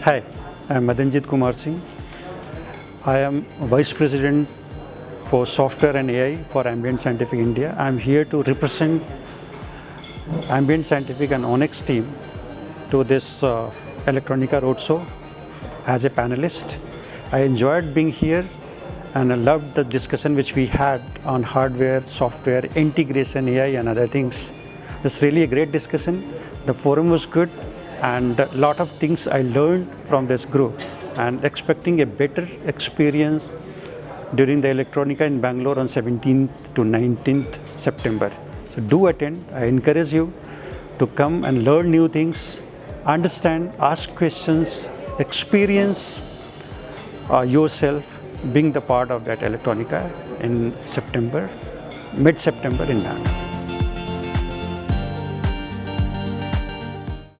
Hi, I am Madanjit Singh. I am Vice President for Software and AI for Ambient Scientific India. I am here to represent Ambient Scientific and Onyx team to this electronica roadshow as a panelist. I enjoyed being here and I loved the discussion which we had on hardware, software, integration, AI and other things. It's really a great discussion. The forum was good and a lot of things I learned from this group and expecting a better experience during the electronica in Bangalore on 17th to 19th September. So do attend. I encourage you to come and learn new things, understand, ask questions, experience yourself being the part of that electronica in September, mid-September in Bangalore.